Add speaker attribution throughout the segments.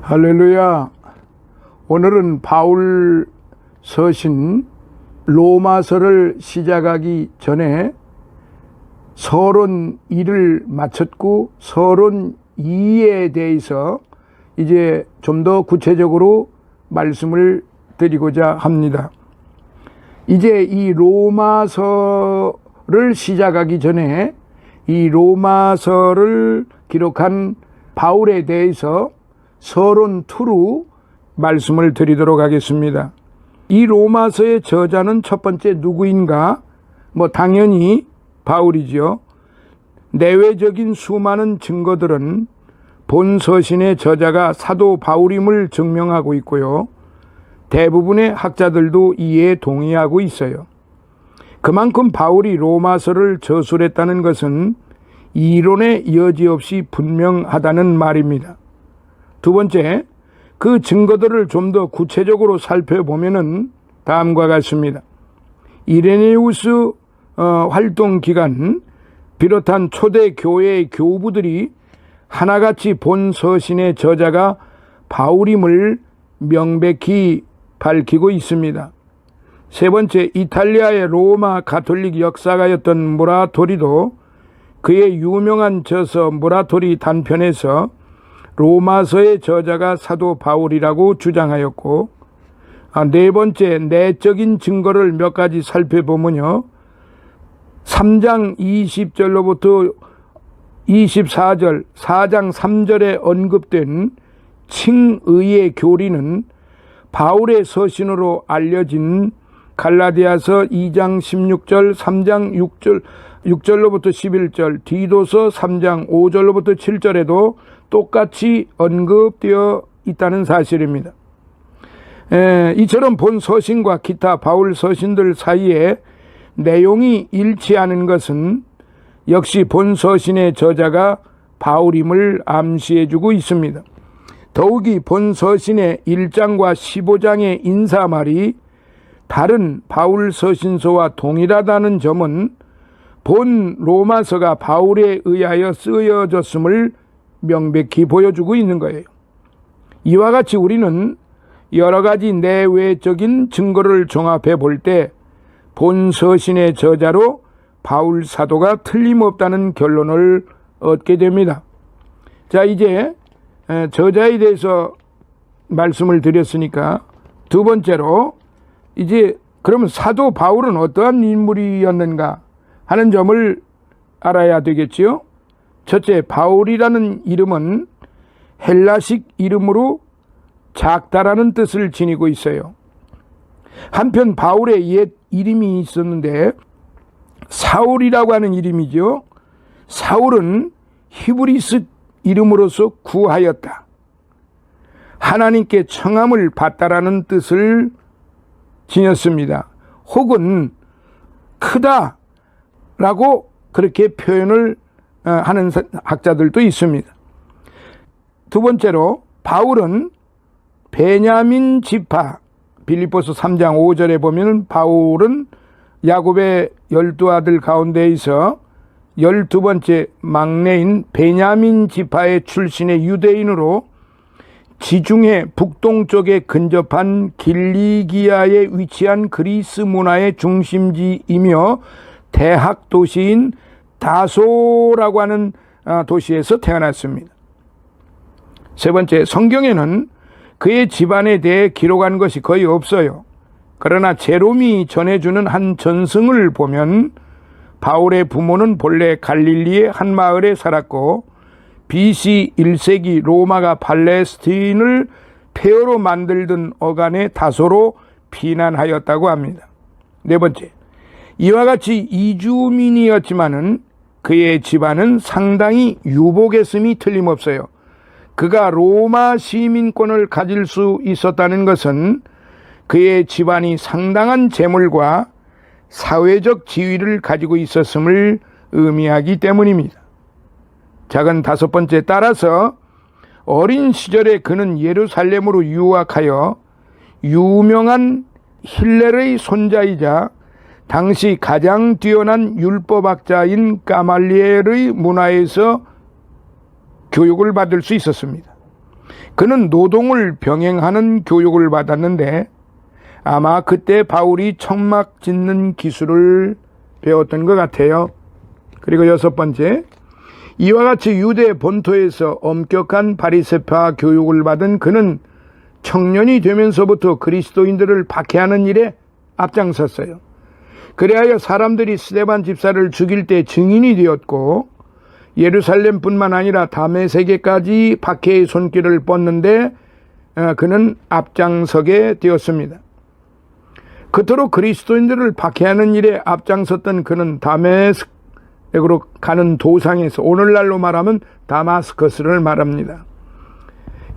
Speaker 1: 할렐루야. 오늘은 바울 서신 로마서를 시작하기 전에 서론 1을 마쳤고 서론 2에 대해서 이제 좀 더 구체적으로 말씀을 드리고자 합니다. 이제 이 로마서를 시작하기 전에 이 로마서를 기록한 바울에 대해서 서론 2로 말씀을 드리도록 하겠습니다. 이 로마서의 저자는 첫 번째 누구인가? 당연히 바울이죠. 내외적인 수많은 증거들은 본 서신의 저자가 사도 바울임을 증명하고 있고요. 대부분의 학자들도 이에 동의하고 있어요. 그만큼 바울이 로마서를 저술했다는 것은 이론의 여지 없이 분명하다는 말입니다. 두 번째, 그 증거들을 좀 더 구체적으로 살펴보면은 다음과 같습니다. 이레네우스 활동 기간 비롯한 초대 교회의 교부들이 하나같이 본 서신의 저자가 바울임을 명백히 밝히고 있습니다. 세 번째, 이탈리아의 로마 가톨릭 역사가였던 무라토리도 그의 유명한 저서 무라토리 단편에서 로마서의 저자가 사도 바울이라고 주장하였고, 네 번째, 내적인 증거를 몇 가지 살펴보면요, 3장 20절로부터 24절, 4장 3절에 언급된 칭의의 교리는 바울의 서신으로 알려진 갈라디아서 2장 16절, 3장 6절로부터 11절, 디도서 3장 5절로부터 7절에도 똑같이 언급되어 있다는 사실입니다. 이처럼 본 서신과 기타 바울 서신들 사이에 내용이 일치하는 것은 역시 본 서신의 저자가 바울임을 암시해주고 있습니다. 더욱이 본 서신의 1장과 15장의 인사말이 다른 바울 서신서와 동일하다는 점은 본 로마서가 바울에 의하여 쓰여졌음을 명백히 보여주고 있는 거예요. 이와 같이 우리는 여러 가지 내외적인 증거를 종합해 볼 때 본 서신의 저자로 바울 사도가 틀림없다는 결론을 얻게 됩니다. 자, 이제 저자에 대해서 말씀을 드렸으니까 두 번째로 이제 그러면 사도 바울은 어떠한 인물이었는가 하는 점을 알아야 되겠지요. 첫째, 바울이라는 이름은 헬라식 이름으로 작다라는 뜻을 지니고 있어요. 한편 바울의 옛 이름이 있었는데 사울이라고 하는 이름이죠. 사울은 히브리스 이름으로서 구하였다, 하나님께 청함을 받다라는 뜻을 지녔습니다. 혹은 크다라고 그렇게 표현을 하는 학자들도 있습니다. 두 번째로 바울은 베냐민 지파, 빌립보서 3장 5절에 보면 바울은 야곱의 12아들 가운데에서 12번째 막내인 베냐민 지파의 출신의 유대인으로 지중해 북동쪽에 근접한 길리기아에 위치한 그리스 문화의 중심지이며 대학 도시인 다소라고 하는 도시에서 태어났습니다. 세 번째, 성경에는 그의 집안에 대해 기록한 것이 거의 없어요. 그러나 제롬이 전해주는 한 전승을 보면 바울의 부모는 본래 갈릴리의 한 마을에 살았고 BC 1세기 로마가 팔레스틴을 폐허로 만들던 어간의 다소로 피난하였다고 합니다. 네 번째, 이와 같이 이주민이었지만은 그의 집안은 상당히 유복했음이 틀림없어요. 그가 로마 시민권을 가질 수 있었다는 것은 그의 집안이 상당한 재물과 사회적 지위를 가지고 있었음을 의미하기 때문입니다. 작은 다섯 번째, 따라서 어린 시절에 그는 예루살렘으로 유학하여 유명한 힐렐의 손자이자 당시 가장 뛰어난 율법학자인 가말리엘의 문화에서 교육을 받을 수 있었습니다. 그는 노동을 병행하는 교육을 받았는데 아마 그때 바울이 천막 짓는 기술을 배웠던 것 같아요. 그리고 6번째, 이와 같이 유대 본토에서 엄격한 바리새파 교육을 받은 그는 청년이 되면서부터 그리스도인들을 박해하는 일에 앞장섰어요. 그리하여 사람들이 스데반 집사를 죽일 때 증인이 되었고 예루살렘뿐만 아니라 다메섹에까지 박해의 손길을 뻗는데 그는 앞장서게 되었습니다. 그토록 그리스도인들을 박해하는 일에 앞장섰던 그는 다메섹으로 가는 도상에서, 오늘날로 말하면 다마스커스를 말합니다,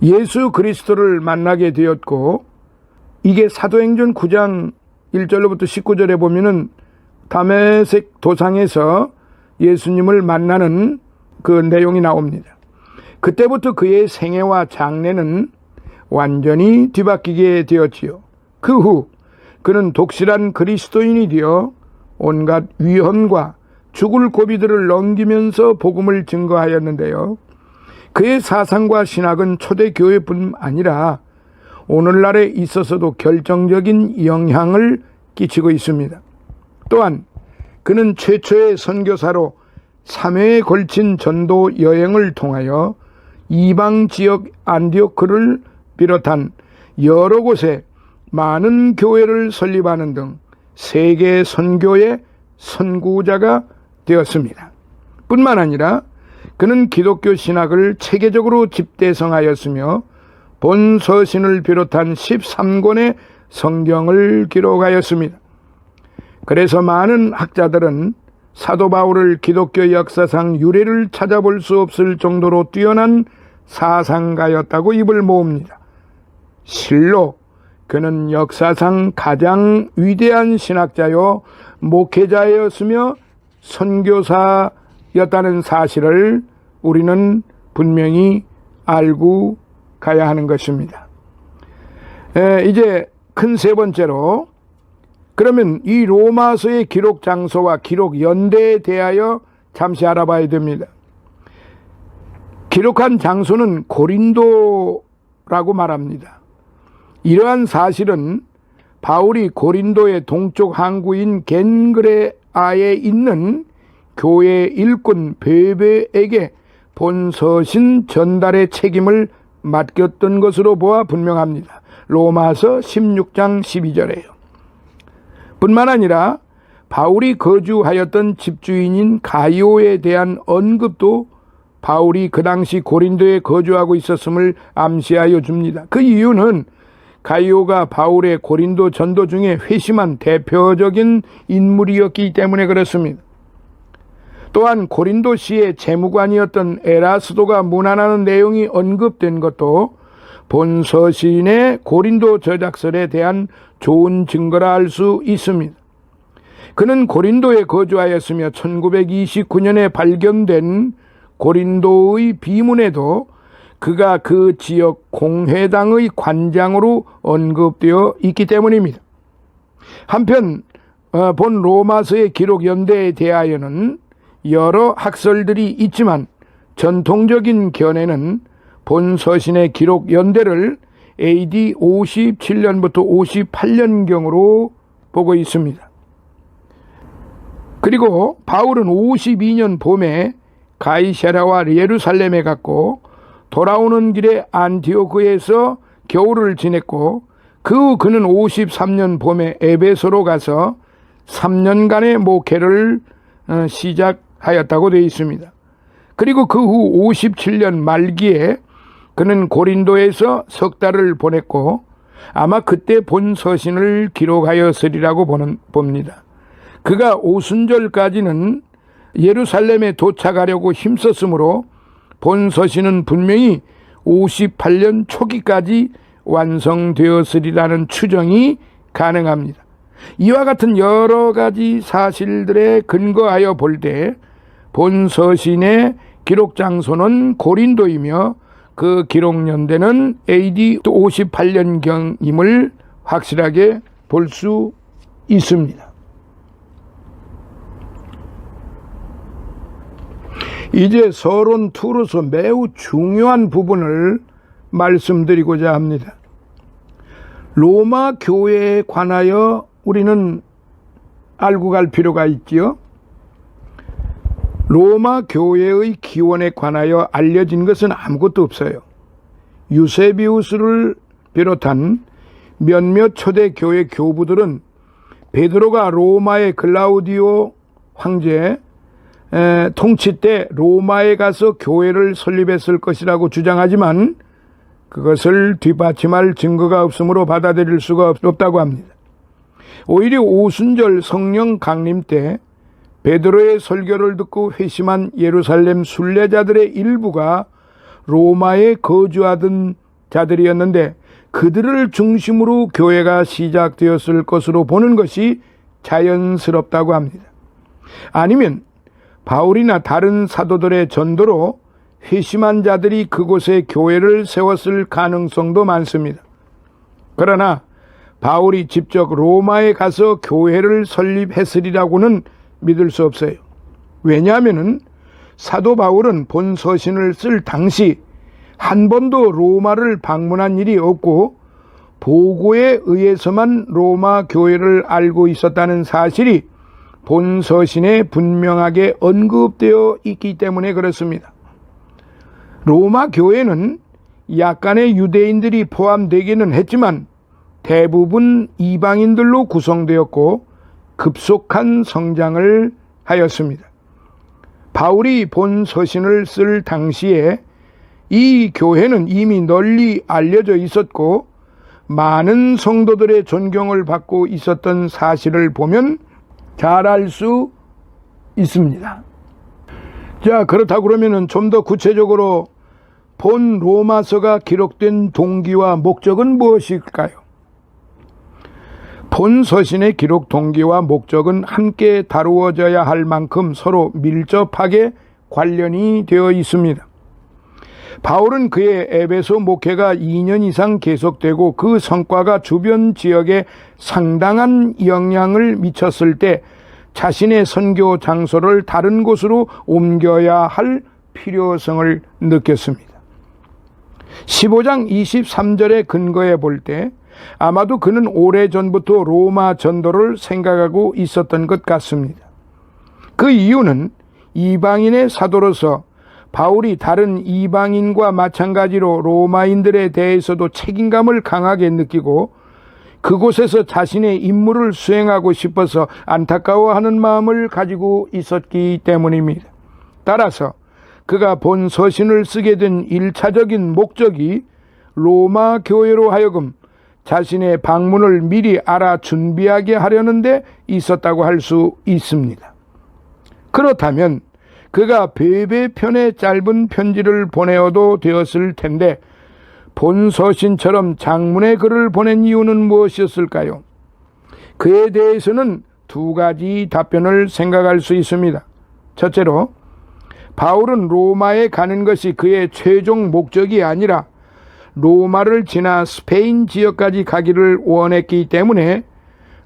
Speaker 1: 예수 그리스도를 만나게 되었고, 이게 사도행전 9장 1절로부터 19절에 보면은 다메섹 도상에서 예수님을 만나는 그 내용이 나옵니다. 그때부터 그의 생애와 장래는 완전히 뒤바뀌게 되었지요. 그 후 그는 독실한 그리스도인이 되어 온갖 위험과 죽을 고비들을 넘기면서 복음을 증거하였는데요. 그의 사상과 신학은 초대교회뿐 아니라 오늘날에 있어서도 결정적인 영향을 끼치고 있습니다. 또한 그는 최초의 선교사로 3회에 걸친 전도 여행을 통하여 이방 지역 안디오크를 비롯한 여러 곳에 많은 교회를 설립하는 등 세계 선교의 선구자가 되었습니다. 뿐만 아니라 그는 기독교 신학을 체계적으로 집대성하였으며 본 서신을 비롯한 13권의 성경을 기록하였습니다. 그래서 많은 학자들은 사도 바울을 기독교 역사상 유래를 찾아볼 수 없을 정도로 뛰어난 사상가였다고 입을 모읍니다. 실로 그는 역사상 가장 위대한 신학자요 목회자였으며 선교사였다는 사실을 우리는 분명히 알고 가야 하는 것입니다. 이제 큰 세 번째로, 그러면 이 로마서의 기록 장소와 기록 연대에 대하여 잠시 알아봐야 됩니다. 기록한 장소는 고린도라고 말합니다. 이러한 사실은 바울이 고린도의 동쪽 항구인 겐그레아에 있는 교회 일꾼 베베에게 본서신 전달의 책임을 맡겼던 것으로 보아 분명합니다. 로마서 16장 12절에요. 뿐만 아니라 바울이 거주하였던 집주인인 가이오에 대한 언급도 바울이 그 당시 고린도에 거주하고 있었음을 암시하여 줍니다. 그 이유는 가이오가 바울의 고린도 전도 중에 회심한 대표적인 인물이었기 때문에 그렇습니다. 또한 고린도시의 재무관이었던 에라스도가 문안하는 내용이 언급된 것도 본 서신의 고린도 저작설에 대한 좋은 증거라 할 수 있습니다. 그는 고린도에 거주하였으며 1929년에 발견된 고린도의 비문에도 그가 그 지역 공회당의 관장으로 언급되어 있기 때문입니다. 한편 본 로마서의 기록 연대에 대하여는 여러 학설들이 있지만 전통적인 견해는 본 서신의 기록 연대를 AD 57년부터 58년경으로 보고 있습니다. 그리고 바울은 52년 봄에 가이사랴와 예루살렘에 갔고 돌아오는 길에 안디오크에서 겨울을 지냈고 그 후 그는 53년 봄에 에베소로 가서 3년간의 목회를 시작하였다고 되어 있습니다. 그리고 그 후 57년 말기에 그는 고린도에서 석 달을 보냈고 아마 그때 본 서신을 기록하였으리라고 봅니다. 그가 오순절까지는 예루살렘에 도착하려고 힘썼으므로 본 서신은 분명히 58년 초기까지 완성되었으리라는 추정이 가능합니다. 이와 같은 여러 가지 사실들에 근거하여 볼 때 본 서신의 기록 장소는 고린도이며 그 기록 연대는 AD 58년경임을 확실하게 볼 수 있습니다. 이제 서론 2로서 매우 중요한 부분을 말씀드리고자 합니다. 로마 교회에 관하여 우리는 알고 갈 필요가 있지요. 로마 교회의 기원에 관하여 알려진 것은 아무것도 없어요. 유세비우스를 비롯한 몇몇 초대 교회 교부들은 베드로가 로마의 글라우디오 황제 통치 때 로마에 가서 교회를 설립했을 것이라고 주장하지만 그것을 뒷받침할 증거가 없으므로 받아들일 수가 없다고 합니다. 오히려 오순절 성령 강림 때 베드로의 설교를 듣고 회심한 예루살렘 순례자들의 일부가 로마에 거주하던 자들이었는데 그들을 중심으로 교회가 시작되었을 것으로 보는 것이 자연스럽다고 합니다. 아니면 바울이나 다른 사도들의 전도로 회심한 자들이 그곳에 교회를 세웠을 가능성도 많습니다. 그러나 바울이 직접 로마에 가서 교회를 설립했으리라고는 믿을 수 없어요. 왜냐하면 사도 바울은 본 서신을 쓸 당시 한 번도 로마를 방문한 일이 없고 보고에 의해서만 로마 교회를 알고 있었다는 사실이 본 서신에 분명하게 언급되어 있기 때문에 그렇습니다. 로마 교회는 약간의 유대인들이 포함되기는 했지만 대부분 이방인들로 구성되었고 급속한 성장을 하였습니다. 바울이 본 서신을 쓸 당시에 이 교회는 이미 널리 알려져 있었고 많은 성도들의 존경을 받고 있었던 사실을 보면 잘 알 수 있습니다. 자, 그렇다고 그러면 좀 더 구체적으로 본 로마서가 기록된 동기와 목적은 무엇일까요? 본 서신의 기록 동기와 목적은 함께 다루어져야 할 만큼 서로 밀접하게 관련이 되어 있습니다. 바울은 그의 에베소 목회가 2년 이상 계속되고 그 성과가 주변 지역에 상당한 영향을 미쳤을 때 자신의 선교 장소를 다른 곳으로 옮겨야 할 필요성을 느꼈습니다. 15장 23절의 근거에 볼 때 아마도 그는 오래전부터 로마 전도를 생각하고 있었던 것 같습니다. 그 이유는 이방인의 사도로서 바울이 다른 이방인과 마찬가지로 로마인들에 대해서도 책임감을 강하게 느끼고 그곳에서 자신의 임무를 수행하고 싶어서 안타까워하는 마음을 가지고 있었기 때문입니다. 따라서 그가 본 서신을 쓰게 된 1차적인 목적이 로마 교회로 하여금 자신의 방문을 미리 알아 준비하게 하려는 데 있었다고 할 수 있습니다. 그렇다면 그가 베베 편의 짧은 편지를 보내어도 되었을 텐데 본 서신처럼 장문의 글을 보낸 이유는 무엇이었을까요? 그에 대해서는 두 가지 답변을 생각할 수 있습니다. 첫째로 바울은 로마에 가는 것이 그의 최종 목적이 아니라 로마를 지나 스페인 지역까지 가기를 원했기 때문에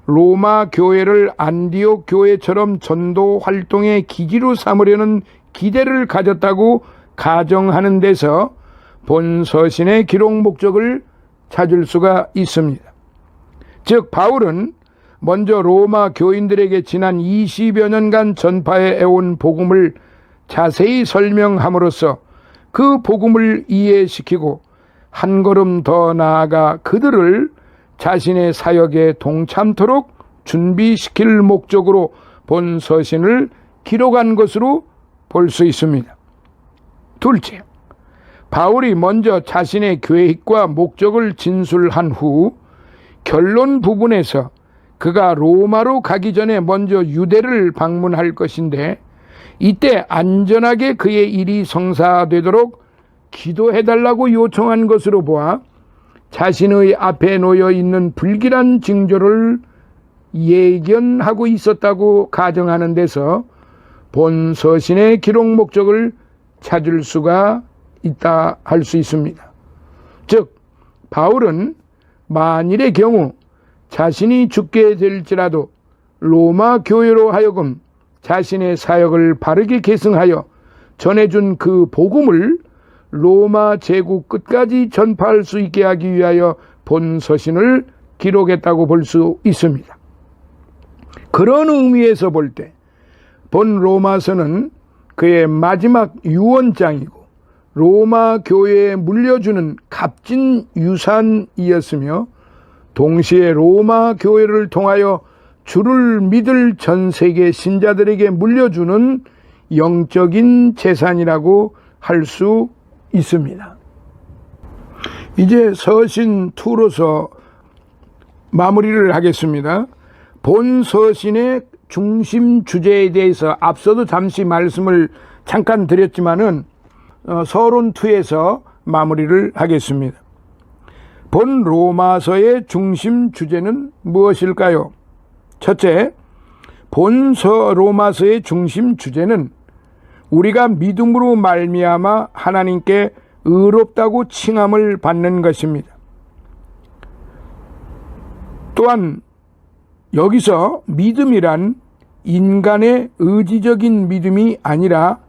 Speaker 1: 로마 교회를 안디옥 교회처럼 전도 활동의 기지로 삼으려는 기대를 가졌다고 가정하는 데서 본 서신의 기록 목적을 찾을 수가 있습니다. 즉 바울은 먼저 로마 교인들에게 지난 20여 년간 전파해 온 복음을 자세히 설명함으로써 그 복음을 이해시키고 한 걸음 더 나아가 그들을 자신의 사역에 동참토록 준비시킬 목적으로 본 서신을 기록한 것으로 볼 수 있습니다. 둘째, 바울이 먼저 자신의 계획과 목적을 진술한 후 결론 부분에서 그가 로마로 가기 전에 먼저 유대를 방문할 것인데 이때 안전하게 그의 일이 성사되도록 기도해달라고 요청한 것으로 보아 자신의 앞에 놓여 있는 불길한 징조를 예견하고 있었다고 가정하는 데서 본 서신의 기록 목적을 찾을 수가 있다 할 수 있습니다. 즉 바울은 만일의 경우 자신이 죽게 될지라도 로마 교회로 하여금 자신의 사역을 바르게 계승하여 전해준 그 복음을 로마 제국 끝까지 전파할 수 있게 하기 위하여 본 서신을 기록했다고 볼 수 있습니다. 그런 의미에서 볼 때 본 로마서는 그의 마지막 유언장이고 로마 교회에 물려주는 값진 유산이었으며 동시에 로마 교회를 통하여 주를 믿을 전 세계 신자들에게 물려주는 영적인 재산이라고 할 수 있습니다. 이제 서신 2로서 마무리를 하겠습니다. 본 서신의 중심 주제에 대해서 앞서도 잠시 말씀을 잠깐 드렸지만은 서론 2에서 마무리를 하겠습니다. 본 로마서의 중심 주제는 무엇일까요? 첫째, 본 로마서의 중심 주제는 우리가 믿음으로 말미암아 하나님께 의롭다고 칭함을 받는 것입니다. 또한 여기서 믿음이란 인간의 의지적인 믿음이 아니라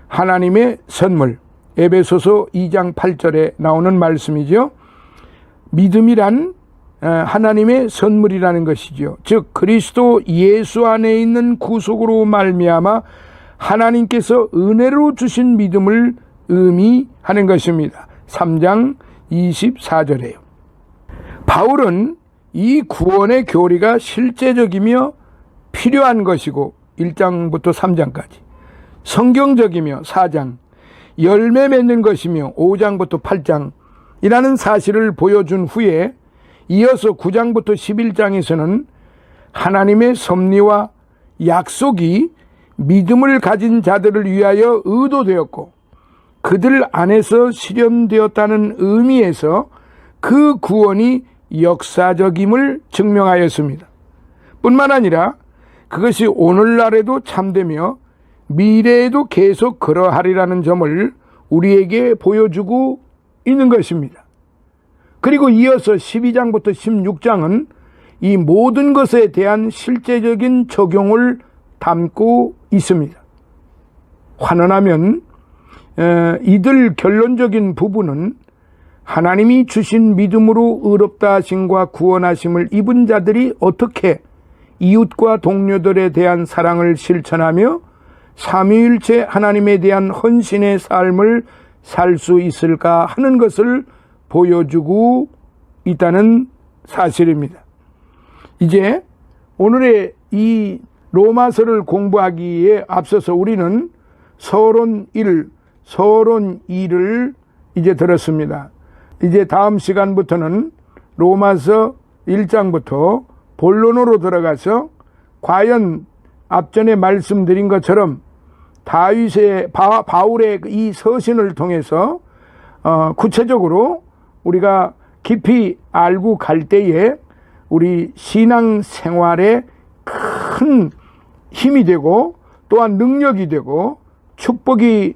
Speaker 1: 하나님의 선물, 에베소서 2장 8절에 나오는 말씀이죠. 믿음이란 하나님의 선물이라는 것이죠. 즉 그리스도 예수 안에 있는 구속으로 말미암아 하나님께서 은혜로 주신 믿음을 의미하는 것입니다. 3장 24절에요. 바울은 이 구원의 교리가 실제적이며 필요한 것이고 1장부터 3장까지, 성경적이며 4장, 열매 맺는 것이며 5장부터 8장이라는 사실을 보여준 후에 이어서 9장부터 11장에서는 하나님의 섭리와 약속이 믿음을 가진 자들을 위하여 의도되었고 그들 안에서 실현되었다는 의미에서 그 구원이 역사적임을 증명하였습니다. 뿐만 아니라 그것이 오늘날에도 참되며 미래에도 계속 그러하리라는 점을 우리에게 보여주고 있는 것입니다. 그리고 이어서 12장부터 16장은 이 모든 것에 대한 실제적인 적용을 담고 있습니다. 환원하면 이들 결론적인 부분은 하나님이 주신 믿음으로 의롭다 하심과 구원하심을 입은 자들이 어떻게 이웃과 동료들에 대한 사랑을 실천하며 삼위일체 하나님에 대한 헌신의 삶을 살 수 있을까 하는 것을 보여주고 있다는 사실입니다. 이제 오늘의 이 로마서를 공부하기에 앞서서 우리는 서론 1, 서론 2를 이제 들었습니다. 이제 다음 시간부터는 로마서 1장부터 본론으로 들어가서 과연 앞전에 말씀드린 것처럼 바울의 이 서신을 통해서 구체적으로 우리가 깊이 알고 갈 때에 우리 신앙 생활에 큰 힘이 되고 또한 능력이 되고 축복이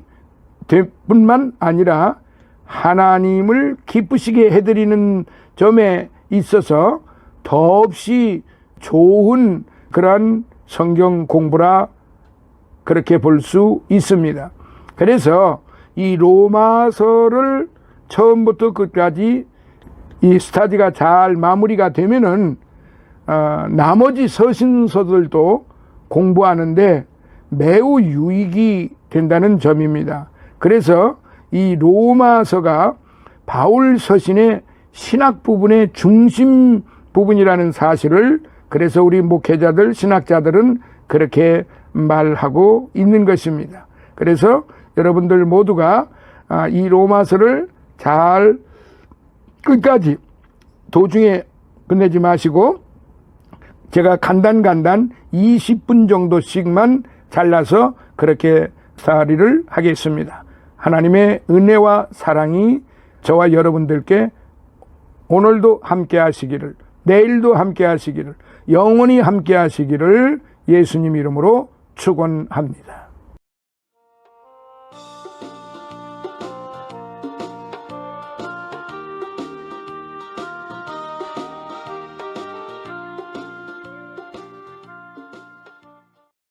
Speaker 1: 될 뿐만 아니라 하나님을 기쁘시게 해드리는 점에 있어서 더없이 좋은 그런 성경 공부라 그렇게 볼 수 있습니다. 그래서 이 로마서를 처음부터 끝까지 이 스터디가 잘 마무리가 되면은 나머지 서신서들도 공부하는데 매우 유익이 된다는 점입니다. 그래서 이 로마서가 바울 서신의 신학 부분의 중심 부분이라는 사실을 그래서 우리 목회자들, 신학자들은 그렇게 말하고 있는 것입니다. 그래서 여러분들 모두가 이 로마서를 잘 끝까지 도중에 끝내지 마시고 제가 간단 20분 정도씩만 잘라서 그렇게 스터디를 하겠습니다. 하나님의 은혜와 사랑이 저와 여러분들께 오늘도 함께 하시기를, 내일도 함께 하시기를, 영원히 함께 하시기를 예수님 이름으로 축원합니다.